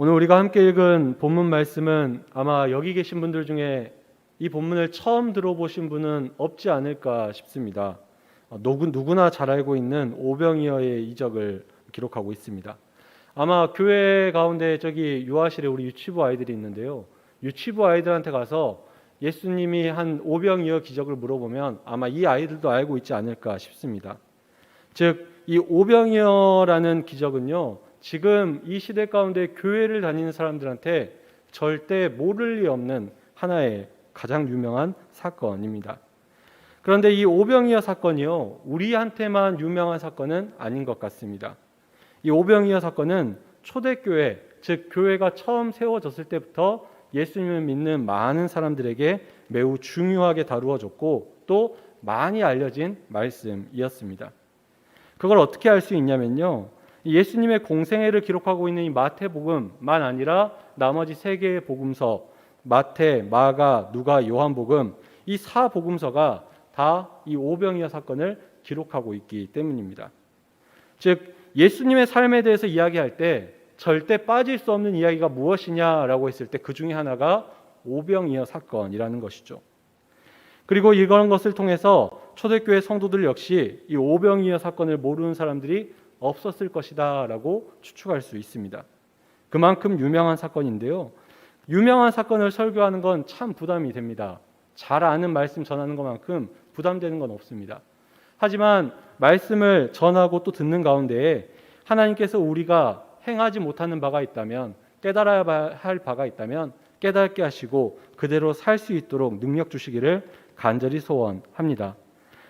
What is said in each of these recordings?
오늘 우리가 함께 읽은 본문 말씀은 아마 여기 계신 분들 중에 이 본문을 처음 들어보신 분은 없지 않을까 싶습니다. 누구나 잘 알고 있는 오병이어의 이적을 기록하고 있습니다. 아마 교회 가운데 저기 유아실에 우리 유치부 아이들이 있는데요. 유치부 아이들한테 가서 예수님이 한 오병이어 기적을 물어보면 아마 이 아이들도 알고 있지 않을까 싶습니다. 즉, 이 오병이어라는 기적은요, 지금 이 시대 가운데 교회를 다니는 사람들한테 절대 모를 리 없는 하나의 가장 유명한 사건입니다. 그런데 이 오병이어 사건이요, 우리한테만 유명한 사건은 아닌 것 같습니다. 이 오병이어 사건은 초대교회, 즉 교회가 처음 세워졌을 때부터 예수님을 믿는 많은 사람들에게 매우 중요하게 다루어졌고 또 많이 알려진 말씀이었습니다. 그걸 어떻게 알 수 있냐면요, 예수님의 공생애를 기록하고 있는 이 마태복음만 아니라 나머지 세 개의 복음서, 마태, 마가, 누가, 요한복음, 이 사복음서가 다 이 오병이어 사건을 기록하고 있기 때문입니다. 즉, 예수님의 삶에 대해서 이야기할 때 절대 빠질 수 없는 이야기가 무엇이냐라고 했을 때 그 중에 하나가 오병이어 사건이라는 것이죠. 그리고 이런 것을 통해서 초대교회 성도들 역시 이 오병이어 사건을 모르는 사람들이 없었을 것이다 라고 추측할 수 있습니다. 그만큼 유명한 사건인데요, 유명한 사건을 설교하는 건 참 부담이 됩니다. 잘 아는 말씀 전하는 것만큼 부담되는 건 없습니다. 하지만 말씀을 전하고 또 듣는 가운데에 하나님께서 우리가 행하지 못하는 바가 있다면, 깨달아야 할 바가 있다면 깨닫게 하시고 그대로 살 수 있도록 능력 주시기를 간절히 소원합니다.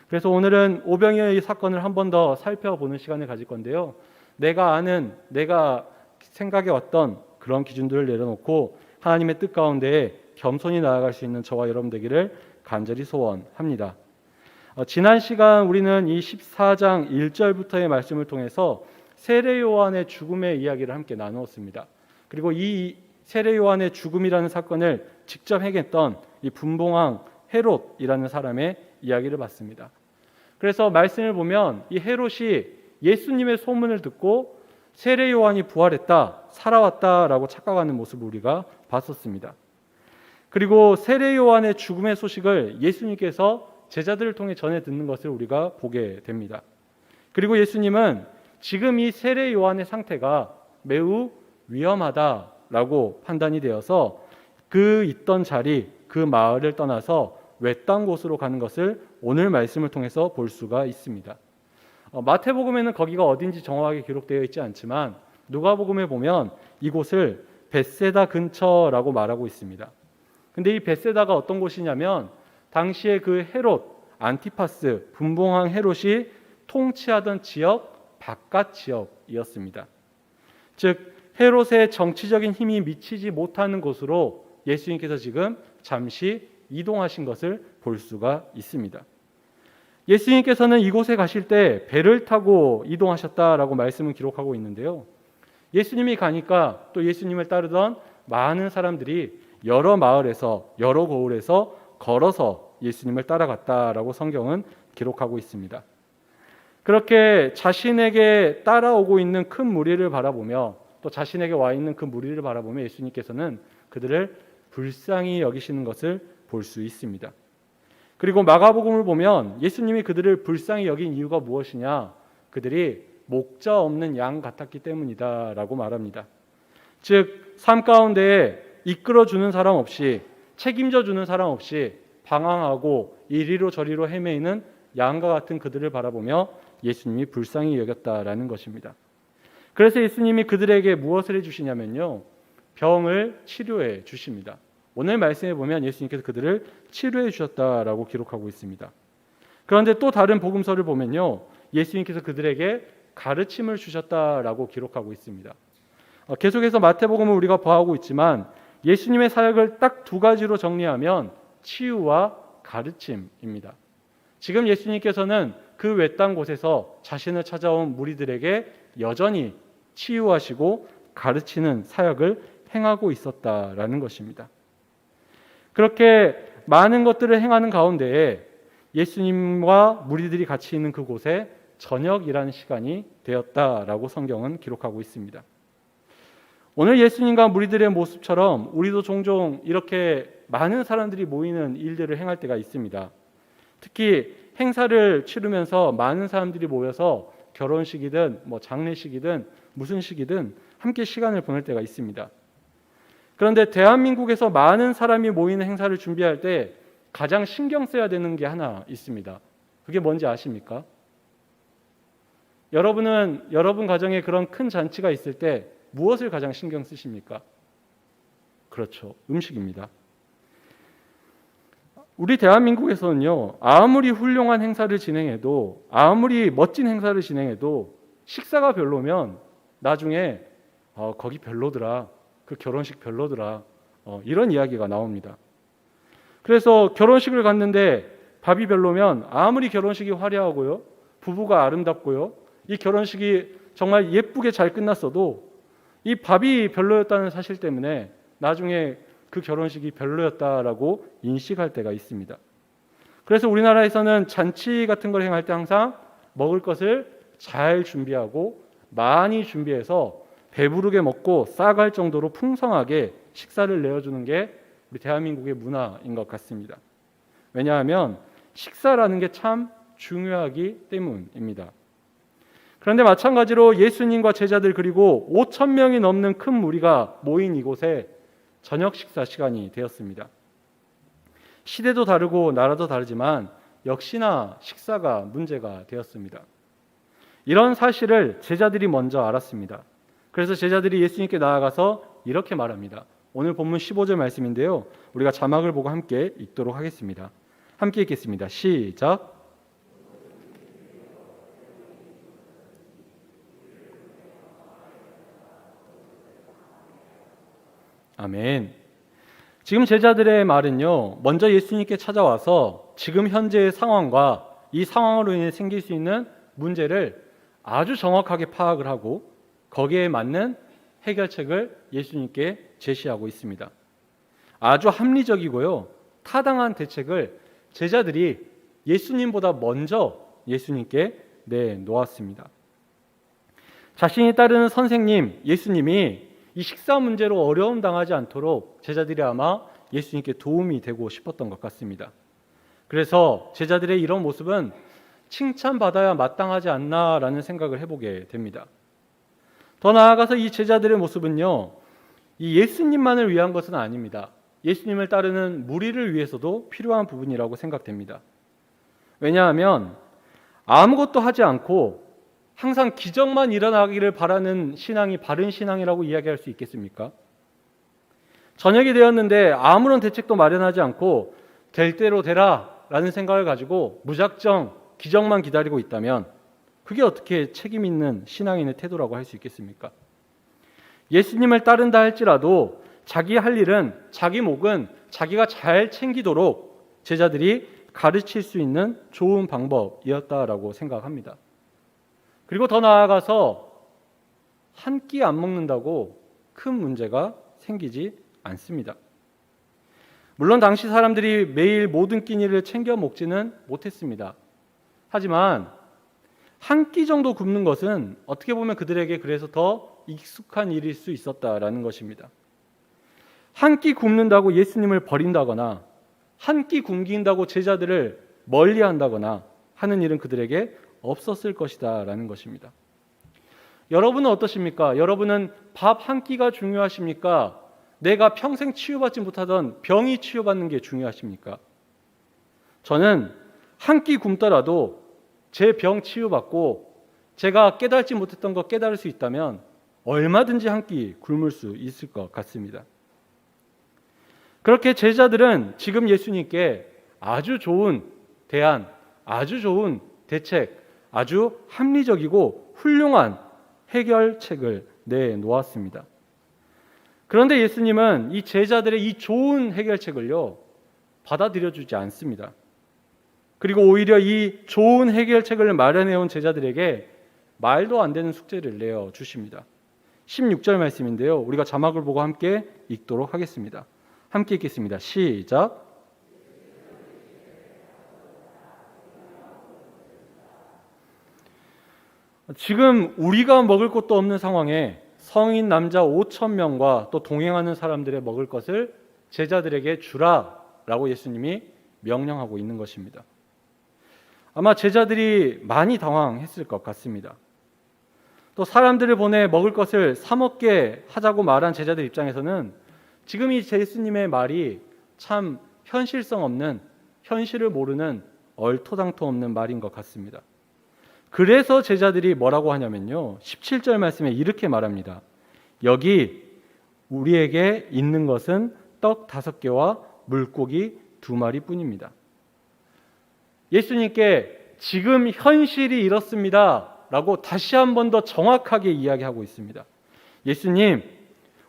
그래서 오늘은 오병이어의 사건을 한 번 더 살펴보는 시간을 가질 건데요, 내가 아는, 내가 생각해 왔던 그런 기준들을 내려놓고 하나님의 뜻 가운데 겸손히 나아갈 수 있는 저와 여러분 되기를 간절히 소원합니다. 지난 시간 우리는 이 14장 1절부터의 말씀을 통해서 세례 요한의 죽음의 이야기를 함께 나누었습니다. 그리고 이 세례 요한의 죽음이라는 사건을 직접 행했던 이 분봉왕 헤롯이라는 사람의 이야기를 봤습니다. 그래서 말씀을 보면 이 헤롯이 예수님의 소문을 듣고 세례 요한이 부활했다, 살아왔다라고 착각하는 모습을 우리가 봤었습니다. 그리고 세례 요한의 죽음의 소식을 예수님께서 제자들을 통해 전해 듣는 것을 우리가 보게 됩니다. 그리고 예수님은 지금 이 세례 요한의 상태가 매우 위험하다라고 판단이 되어서 그 있던 자리, 그 마을을 떠나서 외딴 곳으로 가는 것을 오늘 말씀을 통해서 볼 수가 있습니다. 마태복음에는 거기가 어딘지 정확하게 기록되어 있지 않지만 누가복음에 보면 이곳을 벳세다 근처라고 말하고 있습니다. 근데 이 벳세다가 어떤 곳이냐면 당시에 그 헤롯, 안티파스, 분봉왕 헤롯이 통치하던 지역 바깥 지역이었습니다. 즉 헤롯의 정치적인 힘이 미치지 못하는 곳으로 예수님께서 지금 잠시 이동하신 것을 볼 수가 있습니다. 예수님께서는 이곳에 가실 때 배를 타고 이동하셨다라고 말씀을 기록하고 있는데요, 예수님이 가니까 또 예수님을 따르던 많은 사람들이 여러 마을에서, 여러 고을에서 걸어서 예수님을 따라갔다라고 성경은 기록하고 있습니다. 그렇게 자신에게 따라오고 있는 큰 무리를 바라보며 또 자신에게 와 있는 그 무리를 바라보며 예수님께서는 그들을 불쌍히 여기시는 것을 볼 수 있습니다. 그리고 마가복음을 보면 예수님이 그들을 불쌍히 여긴 이유가 무엇이냐, 그들이 목자 없는 양 같았기 때문이다 라고 말합니다. 즉 삶 가운데 이끌어주는 사람 없이, 책임져주는 사람 없이 방황하고 이리로 저리로 헤매이는 양과 같은 그들을 바라보며 예수님이 불쌍히 여겼다라는 것입니다. 그래서 예수님이 그들에게 무엇을 해주시냐면요, 병을 치료해 주십니다. 오늘 말씀에 보면 예수님께서 그들을 치료해 주셨다라고 기록하고 있습니다. 그런데 또 다른 복음서를 보면요, 예수님께서 그들에게 가르침을 주셨다라고 기록하고 있습니다. 계속해서 마태복음을 우리가 보아하고 있지만 예수님의 사역을 딱 두 가지로 정리하면 치유와 가르침입니다. 지금 예수님께서는 그 외딴 곳에서 자신을 찾아온 무리들에게 여전히 치유하시고 가르치는 사역을 행하고 있었다라는 것입니다. 그렇게 많은 것들을 행하는 가운데에 예수님과 무리들이 같이 있는 그곳에 저녁이라는 시간이 되었다라고 성경은 기록하고 있습니다. 오늘 예수님과 무리들의 모습처럼 우리도 종종 이렇게 많은 사람들이 모이는 일들을 행할 때가 있습니다. 특히 행사를 치르면서 많은 사람들이 모여서 결혼식이든 장례식이든 무슨 식이든 함께 시간을 보낼 때가 있습니다. 그런데 대한민국에서 많은 사람이 모이는 행사를 준비할 때 가장 신경 써야 되는 게 하나 있습니다. 그게 뭔지 아십니까? 여러분은 여러분 가정에 그런 큰 잔치가 있을 때 무엇을 가장 신경 쓰십니까? 그렇죠. 음식입니다. 우리 대한민국에서는요, 아무리 훌륭한 행사를 진행해도, 아무리 멋진 행사를 진행해도 식사가 별로면 나중에 거기 별로더라, 그 결혼식 별로더라, 이런 이야기가 나옵니다. 그래서 결혼식을 갔는데 밥이 별로면 아무리 결혼식이 화려하고요, 부부가 아름답고요, 이 결혼식이 정말 예쁘게 잘 끝났어도 이 밥이 별로였다는 사실 때문에 나중에 그 결혼식이 별로였다라고 인식할 때가 있습니다. 그래서 우리나라에서는 잔치 같은 걸 행할 때 항상 먹을 것을 잘 준비하고 많이 준비해서 배부르게 먹고 싸갈 정도로 풍성하게 식사를 내어주는 게 우리 대한민국의 문화인 것 같습니다. 왜냐하면 식사라는 게 참 중요하기 때문입니다. 그런데 마찬가지로 예수님과 제자들 그리고 5천 명이 넘는 큰 무리가 모인 이곳에 저녁 식사 시간이 되었습니다. 시대도 다르고 나라도 다르지만 역시나 식사가 문제가 되었습니다. 이런 사실을 제자들이 먼저 알았습니다. 그래서 제자들이 예수님께 나아가서 이렇게 말합니다. 오늘 본문 15절 말씀인데요. 우리가 자막을 보고 함께 읽도록 하겠습니다. 함께 읽겠습니다. 시작. 아멘. 지금 제자들의 말은요, 먼저 예수님께 찾아와서 지금 현재의 상황과 이 상황으로 인해 생길 수 있는 문제를 아주 정확하게 파악을 하고 거기에 맞는 해결책을 예수님께 제시하고 있습니다. 아주 합리적이고요, 타당한 대책을 제자들이 예수님보다 먼저 예수님께 내놓았습니다. 자신이 따르는 선생님, 예수님이 이 식사 문제로 어려움 당하지 않도록 제자들이 아마 예수님께 도움이 되고 싶었던 것 같습니다. 그래서 제자들의 이런 모습은 칭찬받아야 마땅하지 않나라는 생각을 해보게 됩니다. 더 나아가서 이 제자들의 모습은요, 이 예수님만을 위한 것은 아닙니다. 예수님을 따르는 무리를 위해서도 필요한 부분이라고 생각됩니다. 왜냐하면 아무것도 하지 않고 항상 기적만 일어나기를 바라는 신앙이 바른 신앙이라고 이야기할 수 있겠습니까? 저녁이 되었는데 아무런 대책도 마련하지 않고 될 대로 되라 라는 생각을 가지고 무작정 기적만 기다리고 있다면 그게 어떻게 책임 있는 신앙인의 태도라고 할 수 있겠습니까? 예수님을 따른다 할지라도 자기 할 일은, 자기 목은 자기가 잘 챙기도록 제자들이 가르칠 수 있는 좋은 방법이었다라고 생각합니다. 그리고 더 나아가서 한 끼 안 먹는다고 큰 문제가 생기지 않습니다. 물론 당시 사람들이 매일 모든 끼니를 챙겨 먹지는 못했습니다. 하지만 한 끼 정도 굶는 것은 어떻게 보면 그들에게 그래서 더 익숙한 일일 수 있었다라는 것입니다. 한 끼 굶는다고 예수님을 버린다거나 한 끼 굶긴다고 제자들을 멀리한다거나 하는 일은 그들에게 없었을 것이다 라는 것입니다. 여러분은 어떠십니까? 여러분은 밥 한 끼가 중요하십니까? 내가 평생 치유받지 못하던 병이 치유받는 게 중요하십니까? 저는 한 끼 굶더라도 제 병 치유받고 제가 깨달지 못했던 거 깨달을 수 있다면 얼마든지 한 끼 굶을 수 있을 것 같습니다. 그렇게 제자들은 지금 예수님께 아주 좋은 대안, 아주 좋은 대책, 아주 합리적이고 훌륭한 해결책을 내놓았습니다. 그런데 예수님은 이 제자들의 이 좋은 해결책을요, 받아들여주지 않습니다. 그리고 오히려 이 좋은 해결책을 마련해온 제자들에게 말도 안 되는 숙제를 내어주십니다. 16절 말씀인데요. 우리가 자막을 보고 함께 읽도록 하겠습니다. 함께 읽겠습니다. 시작. 지금 우리가 먹을 것도 없는 상황에 성인 남자 5천 명과 또 동행하는 사람들의 먹을 것을 제자들에게 주라라고 예수님이 명령하고 있는 것입니다. 아마 제자들이 많이 당황했을 것 같습니다. 또 사람들을 보내 먹을 것을 사 먹게 하자고 말한 제자들 입장에서는 지금 이 예수님의 말이 참 현실성 없는, 현실을 모르는 얼토당토 없는 말인 것 같습니다. 그래서 제자들이 뭐라고 하냐면요, 17절 말씀에 이렇게 말합니다. 여기 우리에게 있는 것은 떡 5개와 물고기 2마리 뿐입니다. 예수님께 지금 현실이 이렇습니다 라고 다시 한 번 더 정확하게 이야기하고 있습니다. 예수님,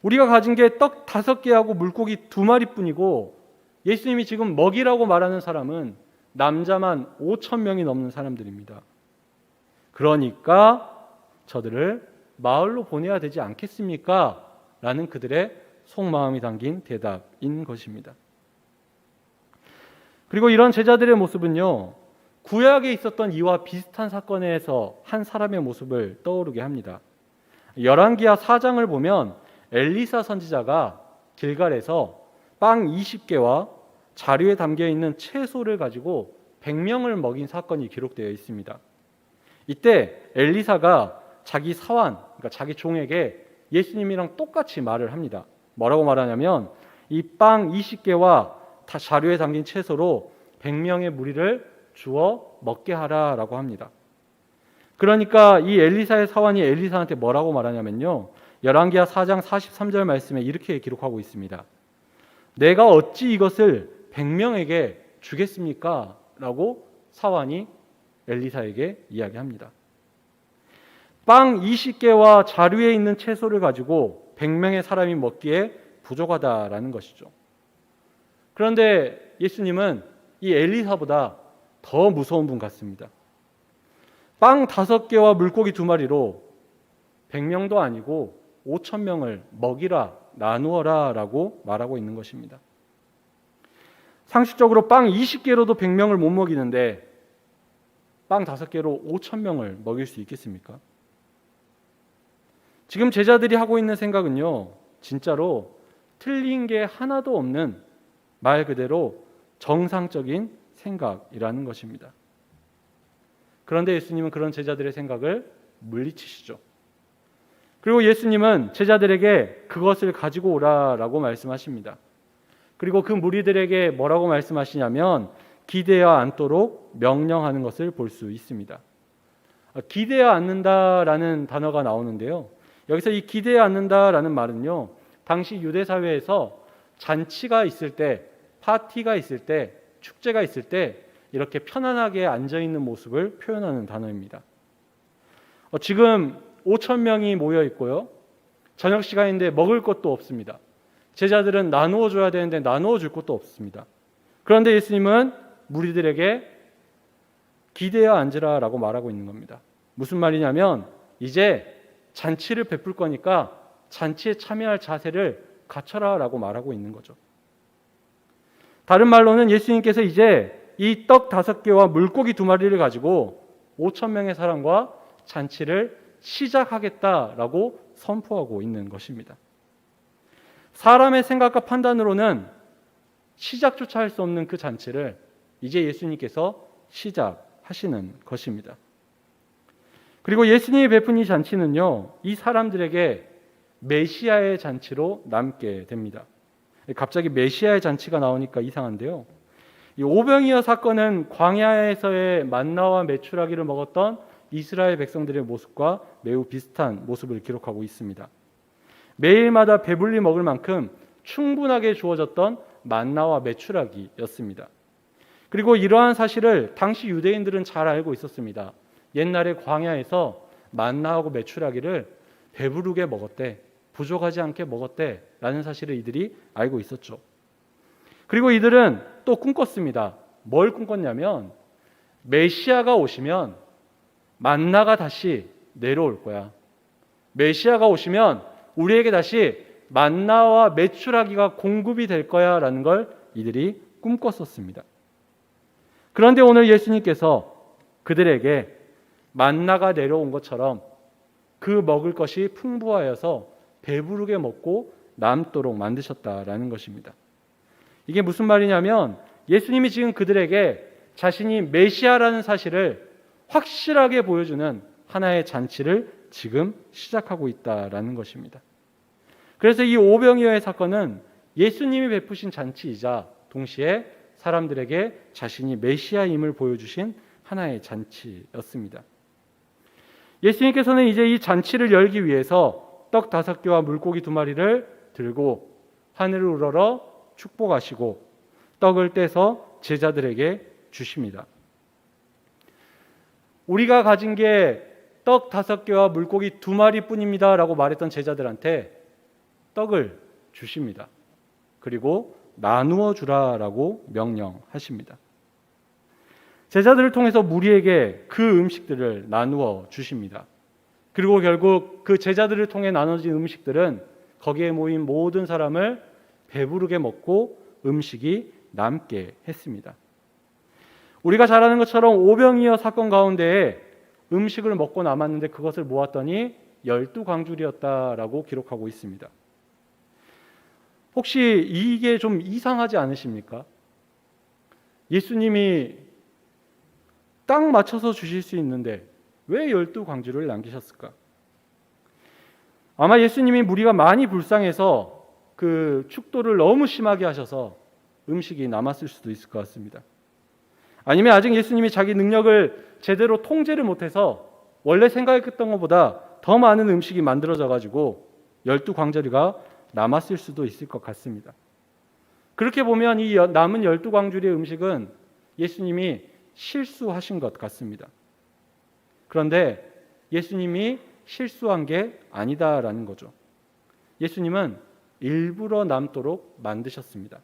우리가 가진 게 떡 5개하고 물고기 2마리 뿐이고 예수님이 지금 먹이라고 말하는 사람은 남자만 5천 명이 넘는 사람들입니다. 그러니까 저들을 마을로 보내야 되지 않겠습니까? 라는 그들의 속마음이 담긴 대답인 것입니다. 그리고 이런 제자들의 모습은요, 구약에 있었던 이와 비슷한 사건에서 한 사람의 모습을 떠오르게 합니다. 열왕기하 4장을 보면 엘리사 선지자가 길갈에서 빵 20개와 자루에 담겨있는 채소를 가지고 100명을 먹인 사건이 기록되어 있습니다. 이때 엘리사가 자기 사환, 그러니까 자기 종에게 예수님이랑 똑같이 말을 합니다. 뭐라고 말하냐면 이 빵 20개와 자루에 담긴 채소로 100명의 무리를 주어 먹게 하라라고 합니다. 그러니까 이 엘리사의 사환이 엘리사한테 뭐라고 말하냐면요, 열왕기하 4장 43절 말씀에 이렇게 기록하고 있습니다. 내가 어찌 이것을 100명에게 주겠습니까? 라고 사환이 엘리사에게 이야기합니다. 빵 20개와 자루에 있는 채소를 가지고 100명의 사람이 먹기에 부족하다라는 것이죠. 그런데 예수님은 이 엘리사보다 더 무서운 분 같습니다. 빵 5개와 물고기 2마리로 100명도 아니고 5천 명을 먹이라, 나누어라 라고 말하고 있는 것입니다. 상식적으로 빵 20개로도 100명을 못 먹이는데 빵 5개로 5천 명을 먹일 수 있겠습니까? 지금 제자들이 하고 있는 생각은요, 진짜로 틀린 게 하나도 없는 말 그대로 정상적인 생각이라는 것입니다. 그런데 예수님은 그런 제자들의 생각을 물리치시죠. 그리고 예수님은 제자들에게 그것을 가지고 오라라고 말씀하십니다. 그리고 그 무리들에게 뭐라고 말씀하시냐면 기대어 않도록 명령하는 것을 볼 수 있습니다. 기대어 않는다라는 단어가 나오는데요. 여기서 이 기대어 않는다라는 말은요, 당시 유대 사회에서 잔치가 있을 때, 파티가 있을 때, 축제가 있을 때 이렇게 편안하게 앉아있는 모습을 표현하는 단어입니다. 지금 5천 명이 모여 있고요, 저녁 시간인데 먹을 것도 없습니다. 제자들은 나누어 줘야 되는데 나누어 줄 것도 없습니다. 그런데 예수님은 무리들에게 기대어 앉으라라고 말하고 있는 겁니다. 무슨 말이냐면 이제 잔치를 베풀 거니까 잔치에 참여할 자세를 갖춰라라고 말하고 있는 거죠. 다른 말로는 예수님께서 이제 이 떡 5개와 물고기 2마리를 가지고 5천 명의 사람과 잔치를 시작하겠다라고 선포하고 있는 것입니다. 사람의 생각과 판단으로는 시작조차 할 수 없는 그 잔치를 이제 예수님께서 시작하시는 것입니다. 그리고 예수님이 베푼 이 잔치는요, 이 사람들에게 메시아의 잔치로 남게 됩니다. 갑자기 메시아의 잔치가 나오니까 이상한데요, 이 오병이어 사건은 광야에서의 만나와 메추라기를 먹었던 이스라엘 백성들의 모습과 매우 비슷한 모습을 기록하고 있습니다. 매일마다 배불리 먹을 만큼 충분하게 주어졌던 만나와 메추라기였습니다. 그리고 이러한 사실을 당시 유대인들은 잘 알고 있었습니다. 옛날에 광야에서 만나하고 메추라기를 배부르게 먹었대, 부족하지 않게 먹었대 라는 사실을 이들이 알고 있었죠. 그리고 이들은 또 꿈꿨습니다. 뭘 꿈꿨냐면 메시아가 오시면 만나가 다시 내려올 거야. 메시아가 오시면 우리에게 다시 만나와 메추라기가 공급이 될 거야 라는 걸 이들이 꿈꿨었습니다. 그런데 오늘 예수님께서 그들에게 만나가 내려온 것처럼 그 먹을 것이 풍부하여서 배부르게 먹고 남도록 만드셨다라는 것입니다. 이게 무슨 말이냐면 예수님이 지금 그들에게 자신이 메시아라는 사실을 확실하게 보여주는 하나의 잔치를 지금 시작하고 있다라는 것입니다. 그래서 이 오병이어의 사건은 예수님이 베푸신 잔치이자 동시에 사람들에게 자신이 메시아임을 보여주신 하나의 잔치였습니다. 예수님께서는 이제 이 잔치를 열기 위해서 떡 5개와 물고기 2마리를 들고 하늘을 우러러 축복하시고 떡을 떼서 제자들에게 주십니다. 우리가 가진 게 떡 5개와 물고기 2마리 뿐입니다 라고 말했던 제자들한테 떡을 주십니다. 그리고 나누어 주라라고 명령하십니다. 제자들을 통해서 무리에게 그 음식들을 나누어 주십니다. 그리고 결국 그 제자들을 통해 나눠진 음식들은 거기에 모인 모든 사람을 배부르게 먹고 음식이 남게 했습니다. 우리가 잘 아는 것처럼 오병이어 사건 가운데에 음식을 먹고 남았는데 그것을 모았더니 12광줄이었다라고 기록하고 있습니다. 혹시 이게 좀 이상하지 않으십니까? 예수님이 딱 맞춰서 주실 수 있는데 왜 12광줄을 남기셨을까? 아마 예수님이 무리가 많이 불쌍해서 그 축도를 너무 심하게 하셔서 음식이 남았을 수도 있을 것 같습니다. 아니면 아직 예수님이 자기 능력을 제대로 통제를 못해서 원래 생각했던 것보다 더 많은 음식이 만들어져 가지고 12광주리가 남았을 수도 있을 것 같습니다. 그렇게 보면 이 남은 12광주리의 음식은 예수님이 실수하신 것 같습니다. 그런데 예수님이 실수한 게 아니다라는 거죠. 예수님은 일부러 남도록 만드셨습니다.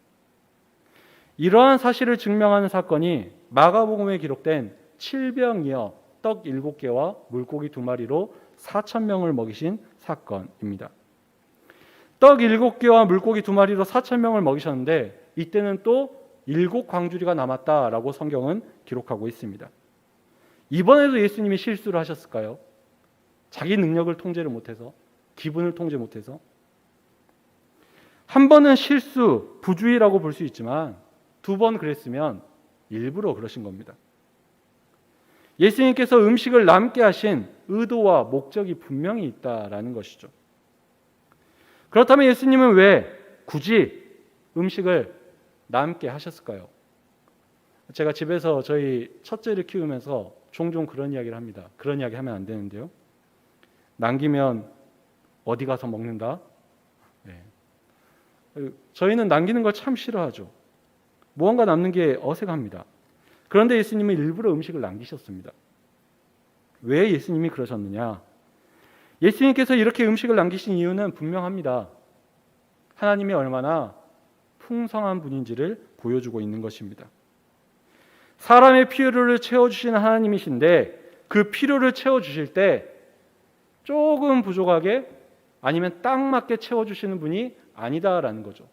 이러한 사실을 증명하는 사건이 마가복음에 기록된 칠병이어 떡 7개와 물고기 2마리로 4,000명을 먹이신 사건입니다. 떡 7개와 물고기 2마리로 4,000명을 먹이셨는데 이때는 또 7광주리가 남았다라고 성경은 기록하고 있습니다. 이번에도 예수님이 실수를 하셨을까요? 자기 능력을 통제를 못해서, 기분을 통제 못해서? 한 번은 실수, 부주의라고 볼 수 있지만 2번 그랬으면 일부러 그러신 겁니다. 예수님께서 음식을 남게 하신 의도와 목적이 분명히 있다라는 것이죠. 그렇다면 예수님은 왜 굳이 음식을 남게 하셨을까요? 제가 집에서 저희 첫째를 키우면서 종종 그런 이야기를 합니다. 그런 이야기 하면 안 되는데요. 남기면 어디 가서 먹는다? 네. 저희는 남기는 걸 참 싫어하죠. 무언가 남는 게 어색합니다. 그런데 예수님은 일부러 음식을 남기셨습니다. 왜 예수님이 그러셨느냐? 예수님께서 이렇게 음식을 남기신 이유는 분명합니다. 하나님이 얼마나 풍성한 분인지를 보여주고 있는 것입니다. 사람의 필요를 채워주시는 하나님이신데 그 필요를 채워주실 때 조금 부족하게 아니면 딱 맞게 채워주시는 분이 아니다라는 거죠.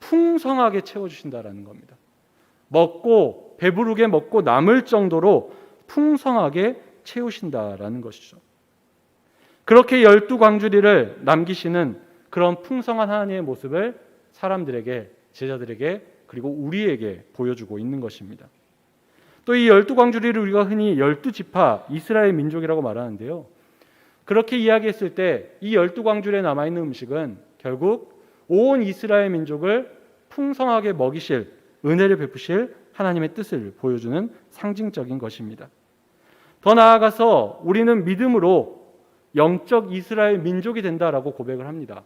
풍성하게 채워주신다라는 겁니다. 먹고 배부르게 먹고 남을 정도로 풍성하게 채우신다라는 것이죠. 그렇게 12광주리를 남기시는 그런 풍성한 하나님의 모습을 사람들에게, 제자들에게 그리고 우리에게 보여주고 있는 것입니다. 또 이 12광주리를 우리가 흔히 12지파 이스라엘 민족이라고 말하는데요. 그렇게 이야기했을 때 이 12광주리에 남아있는 음식은 결국 온 이스라엘 민족을 풍성하게 먹이실, 은혜를 베푸실 하나님의 뜻을 보여주는 상징적인 것입니다. 더 나아가서 우리는 믿음으로 영적 이스라엘 민족이 된다라고 고백을 합니다.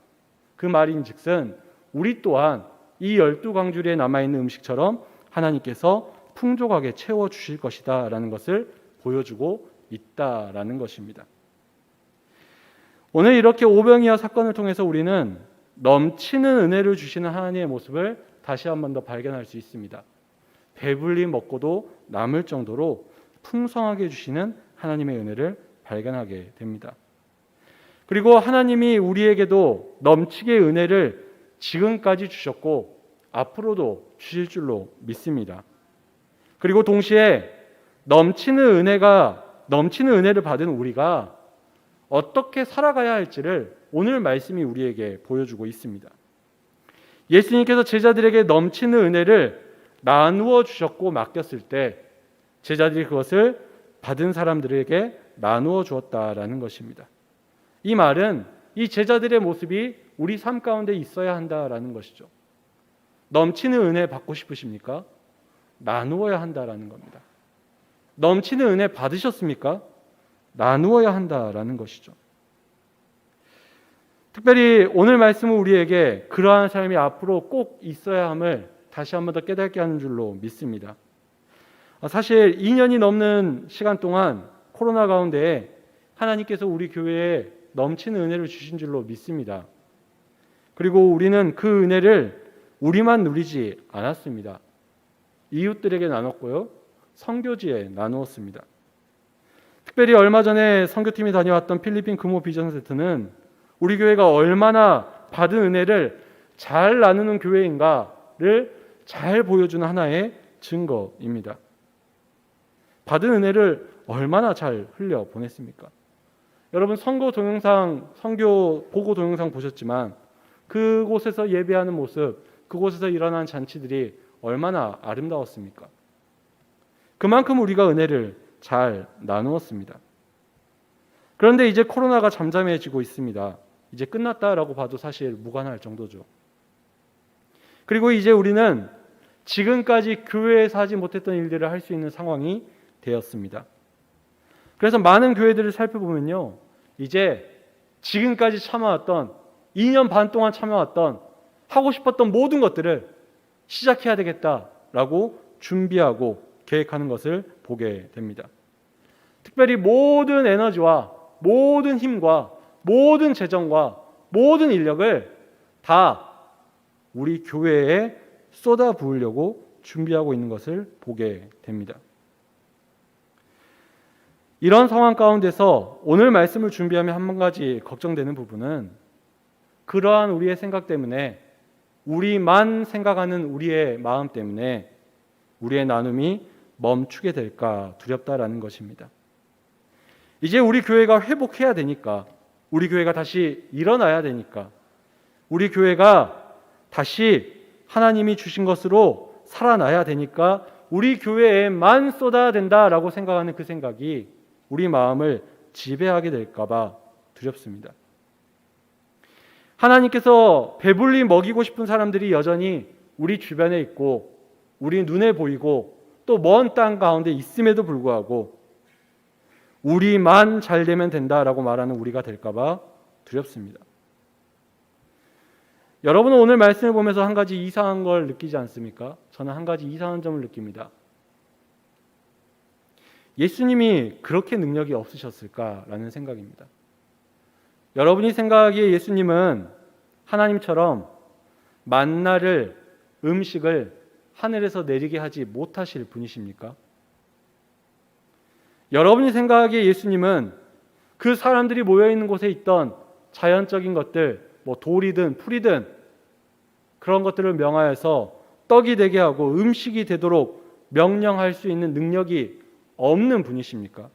그 말인즉슨 우리 또한 이 12광주리에 남아있는 음식처럼 하나님께서 풍족하게 채워주실 것이다 라는 것을 보여주고 있다라는 것입니다. 오늘 이렇게 오병이어 사건을 통해서 우리는 넘치는 은혜를 주시는 하나님의 모습을 다시 한 번 더 발견할 수 있습니다. 배불리 먹고도 남을 정도로 풍성하게 주시는 하나님의 은혜를 발견하게 됩니다. 그리고 하나님이 우리에게도 넘치게 은혜를 지금까지 주셨고 앞으로도 주실 줄로 믿습니다. 그리고 동시에 넘치는 은혜를 받은 우리가 어떻게 살아가야 할지를 오늘 말씀이 우리에게 보여주고 있습니다. 예수님께서 제자들에게 넘치는 은혜를 나누어 주셨고 맡겼을 때 제자들이 그것을 받은 사람들에게 나누어 주었다라는 것입니다. 이 말은 이 제자들의 모습이 우리 삶 가운데 있어야 한다라는 것이죠. 넘치는 은혜 받고 싶으십니까? 나누어야 한다라는 겁니다. 넘치는 은혜 받으셨습니까? 나누어야 한다라는 것이죠. 특별히 오늘 말씀은 우리에게 그러한 삶이 앞으로 꼭 있어야 함을 다시 한 번 더 깨닫게 하는 줄로 믿습니다. 사실 2년이 넘는 시간 동안 코로나 가운데 하나님께서 우리 교회에 넘치는 은혜를 주신 줄로 믿습니다. 그리고 우리는 그 은혜를 우리만 누리지 않았습니다. 이웃들에게 나눴고요. 선교지에 나누었습니다. 특별히 얼마 전에 선교팀이 다녀왔던 필리핀 금호 비전 세트는 우리 교회가 얼마나 받은 은혜를 잘 나누는 교회인가를 잘 보여주는 하나의 증거입니다. 받은 은혜를 얼마나 잘 흘려 보냈습니까? 여러분 선교 보고 동영상 보셨지만 그곳에서 예배하는 모습, 그곳에서 일어난 잔치들이 얼마나 아름다웠습니까? 그만큼 우리가 은혜를 잘 나누었습니다. 그런데 이제 코로나가 잠잠해지고 있습니다. 이제 끝났다라고 봐도 사실 무관할 정도죠. 그리고 이제 우리는 지금까지 교회에서 하지 못했던 일들을 할 수 있는 상황이 되었습니다. 그래서 많은 교회들을 살펴보면요, 이제 지금까지 참아왔던 2년 반 동안 참아왔던 하고 싶었던 모든 것들을 시작해야 되겠다라고 준비하고 계획하는 것을 보게 됩니다. 특별히 모든 에너지와 모든 힘과 모든 재정과 모든 인력을 다 우리 교회에 쏟아부으려고 준비하고 있는 것을 보게 됩니다. 이런 상황 가운데서 오늘 말씀을 준비하며 한 가지 걱정되는 부분은 그러한 우리의 생각 때문에 우리만 생각하는 우리의 마음 때문에 우리의 나눔이 멈추게 될까 두렵다라는 것입니다. 이제 우리 교회가 회복해야 되니까, 우리 교회가 다시 일어나야 되니까, 우리 교회가 다시 하나님이 주신 것으로 살아나야 되니까 우리 교회에만 쏟아야 된다라고 생각하는 그 생각이 우리 마음을 지배하게 될까 봐 두렵습니다. 하나님께서 배불리 먹이고 싶은 사람들이 여전히 우리 주변에 있고 우리 눈에 보이고 또 먼 땅 가운데 있음에도 불구하고 우리만 잘 되면 된다라고 말하는 우리가 될까 봐 두렵습니다. 여러분은 오늘 말씀을 보면서 한 가지 이상한 걸 느끼지 않습니까? 저는 한 가지 이상한 점을 느낍니다. 예수님이 그렇게 능력이 없으셨을까라는 생각입니다. 여러분이 생각하기에 예수님은 하나님처럼 만나를, 음식을 하늘에서 내리게 하지 못하실 분이십니까? 여러분이 생각하기에 예수님은 그 사람들이 모여있는 곳에 있던 자연적인 것들, 뭐 돌이든 풀이든 그런 것들을 명하여서 떡이 되게 하고 음식이 되도록 명령할 수 있는 능력이 없는 분이십니까?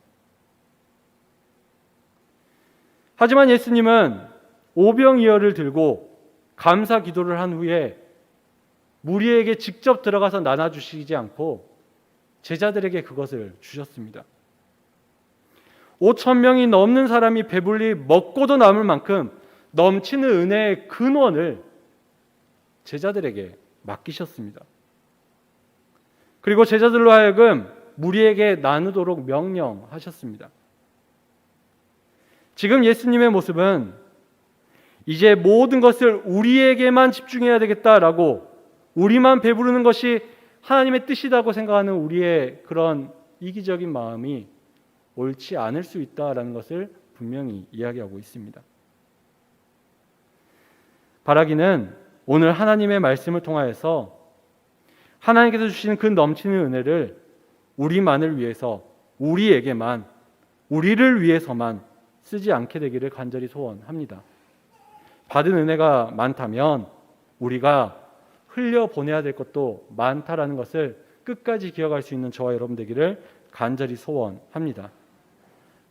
하지만 예수님은 오병이어를 들고 감사 기도를 한 후에 무리에게 직접 들어가서 나눠주시지 않고 제자들에게 그것을 주셨습니다. 5,000명이 넘는 사람이 배불리 먹고도 남을 만큼 넘치는 은혜의 근원을 제자들에게 맡기셨습니다. 그리고 제자들로 하여금 무리에게 나누도록 명령하셨습니다. 지금 예수님의 모습은 이제 모든 것을 우리에게만 집중해야 되겠다라고 우리만 배부르는 것이 하나님의 뜻이라고 생각하는 우리의 그런 이기적인 마음이 옳지 않을 수 있다라는 것을 분명히 이야기하고 있습니다. 바라기는 오늘 하나님의 말씀을 통하여서 하나님께서 주시는 그 넘치는 은혜를 우리만을 위해서, 우리에게만, 우리를 위해서만 쓰지 않게 되기를 간절히 소원합니다. 받은 은혜가 많다면 우리가 흘려보내야 될 것도 많다라는 것을 끝까지 기억할 수 있는 저와 여러분 되기를 간절히 소원합니다.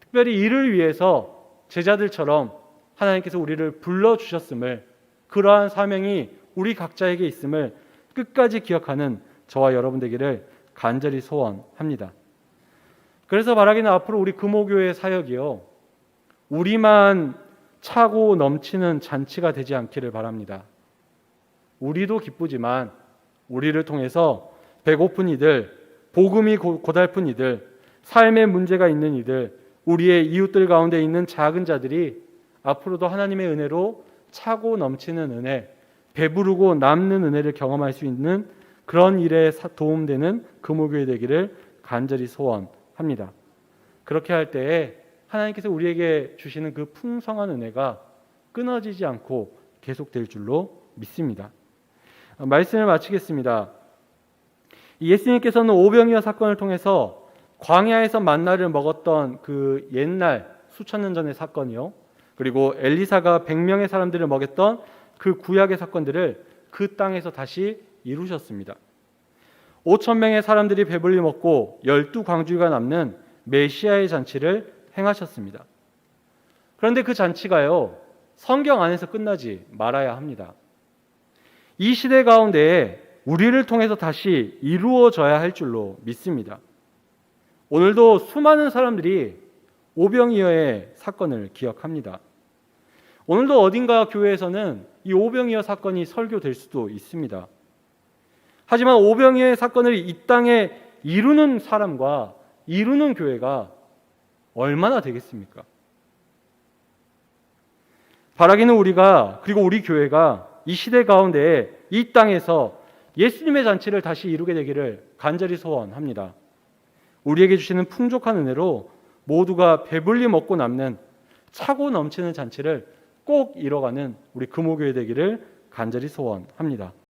특별히 이를 위해서 제자들처럼 하나님께서 우리를 불러주셨음을, 그러한 사명이 우리 각자에게 있음을 끝까지 기억하는 저와 여러분 되기를 간절히 소원합니다. 그래서 바라기는 앞으로 우리 금호교회 사역이요, 우리만 차고 넘치는 잔치가 되지 않기를 바랍니다. 우리도 기쁘지만 우리를 통해서 배고픈 이들, 복음이 고달픈 이들, 삶의 문제가 있는 이들, 우리의 이웃들 가운데 있는 작은 자들이 앞으로도 하나님의 은혜로 차고 넘치는 은혜, 배부르고 남는 은혜를 경험할 수 있는 그런 일에 도움되는 금호교회 되기를 간절히 소원합니다. 그렇게 할 때에 하나님께서 우리에게 주시는 그 풍성한 은혜가 끊어지지 않고 계속될 줄로 믿습니다. 말씀을 마치겠습니다. 예수님께서는 오병이어 사건을 통해서 광야에서 만나를 먹었던 그 옛날 수천 년 전의 사건이요, 그리고 엘리사가 100명의 사람들을 먹였던 그 구약의 사건들을 그 땅에서 다시 이루셨습니다. 5,000명의 사람들이 배불리 먹고 12광주가 남는 메시아의 잔치를 행하셨습니다. 그런데 그 잔치가요, 성경 안에서 끝나지 말아야 합니다. 이 시대 가운데에 우리를 통해서 다시 이루어져야 할 줄로 믿습니다. 오늘도 수많은 사람들이 오병이어의 사건을 기억합니다. 오늘도 어딘가 교회에서는 이 오병이어 사건이 설교될 수도 있습니다. 하지만 오병이어의 사건을 이 땅에 이루는 사람과 이루는 교회가 얼마나 되겠습니까? 바라기는 우리가, 그리고 우리 교회가 이 시대 가운데 이 땅에서 예수님의 잔치를 다시 이루게 되기를 간절히 소원합니다. 우리에게 주시는 풍족한 은혜로 모두가 배불리 먹고 남는 차고 넘치는 잔치를 꼭 이뤄가는 우리 금호교회 되기를 간절히 소원합니다.